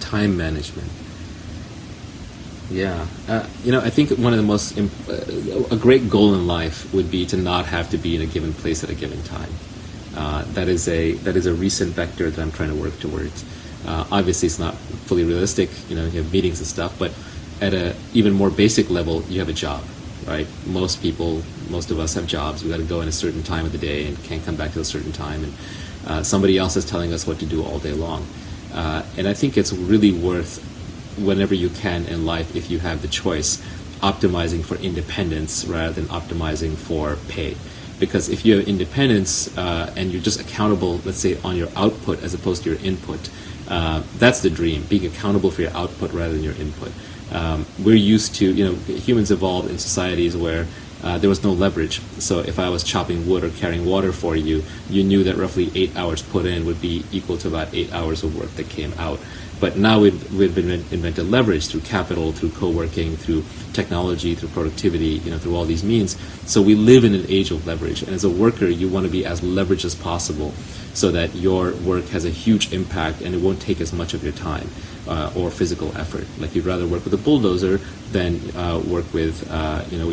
time management. Yeah, I think one of the most a great goal in life would be to not have to be in a given place at a given time. That is a recent vector that I'm trying to work towards. Obviously, it's not fully realistic. You have meetings and stuff, but at a even more basic level, you have a job, right? Most of us have jobs. We got to go in a certain time of the day and can't come back to a certain time, and somebody else is telling us what to do all day long. And I think it's really worth, whenever you can in life, if you have the choice, optimizing for independence rather than optimizing for pay. Because if you have independence and you're just accountable, let's say, on your output as opposed to your input, that's the dream, being accountable for your output rather than your input. We're used to, humans evolved in societies where there was no leverage. So if I was chopping wood or carrying water for you, you knew that roughly 8 hours put in would be equal to about 8 hours of work that came out. But now we've invented leverage through capital, through co-working, through technology, through productivity, through all these means. So we live in an age of leverage. And as a worker, you want to be as leveraged as possible so that your work has a huge impact and it won't take as much of your time or physical effort. Like you'd rather work with a bulldozer than work with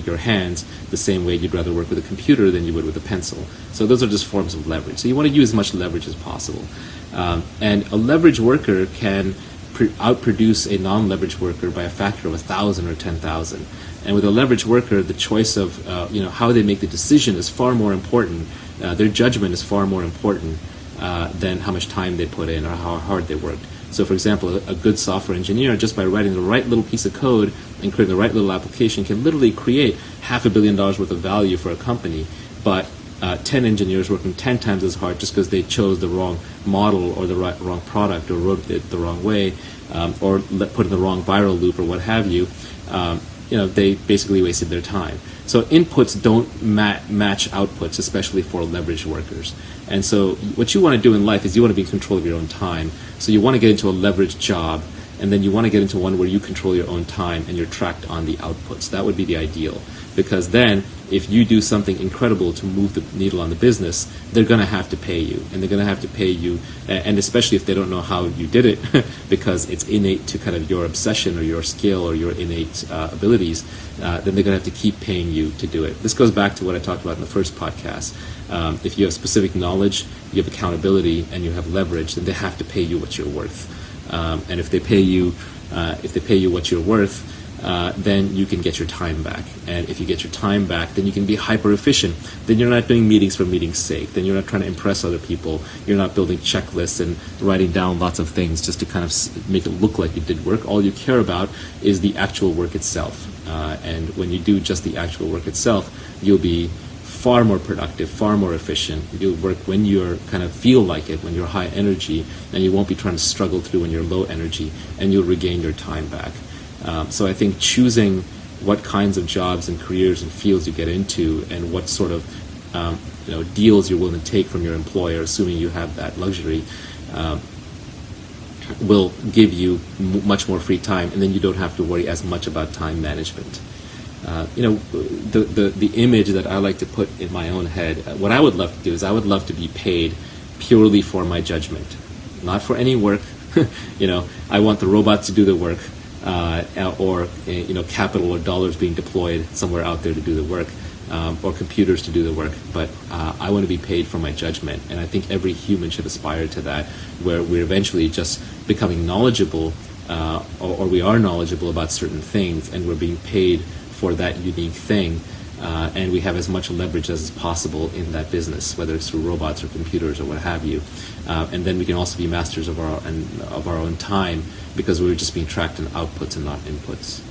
your hands, the same way you'd rather work with a computer than you would with a pencil. So those are just forms of leverage. So you want to use as much leverage as possible. And a leverage worker can outproduce a non-leverage worker by a factor of 1,000 or 10,000. And with a leverage worker, the choice of how they make the decision is far more important. Their judgment is far more important than how much time they put in or how hard they worked. So, for example, a good software engineer, just by writing the right little piece of code and creating the right little application, can literally create $500 million worth of value for a company. But 10 engineers working 10 times as hard just because they chose the wrong model or the wrong product or wrote it the wrong way or put in the wrong viral loop or what have you, they basically wasted their time. So inputs don't match outputs, especially for leveraged workers. And so what you want to do in life is you want to be in control of your own time. So you want to get into a leveraged job, and then you want to get into one where you control your own time and you're tracked on the outputs. That would be the ideal. Because then, if you do something incredible to move the needle on the business, they're going to have to pay you. And they're going to have to pay you, and especially if they don't know how you did it, because it's innate to kind of your obsession or your skill or your innate abilities, then they're going to have to keep paying you to do it. This goes back to what I talked about in the first podcast. If you have specific knowledge, you have accountability, and you have leverage, then they have to pay you what you're worth. And if they pay you what you're worth, then you can get your time back. And if you get your time back, then you can be hyper efficient. Then you're not doing meetings for meetings' sake. Then you're not trying to impress other people. You're not building checklists and writing down lots of things just to kind of make it look like you did work. All you care about is the actual work itself. And when you do just the actual work itself, you'll be far more productive, far more efficient. You'll work when you kind of feel like it, when you're high energy, and you won't be trying to struggle through when you're low energy, and you'll regain your time back. So I think choosing what kinds of jobs and careers and fields you get into and what sort of deals you're willing to take from your employer, assuming you have that luxury, will give you much more free time, and then you don't have to worry as much about time management. The image that I like to put in my own head, what I would love to do is I would love to be paid purely for my judgment, not for any work. I want the robots to do the work. Or capital or dollars being deployed somewhere out there to do the work, or computers to do the work. But I want to be paid for my judgment, and I think every human should aspire to that, where we're eventually just becoming knowledgeable, or we are knowledgeable about certain things, and we're being paid for that unique thing, and we have as much leverage as is possible in that business, whether it's through robots or computers or what have you. And then we can also be masters of our own time, because we're just being tracked in outputs and not inputs.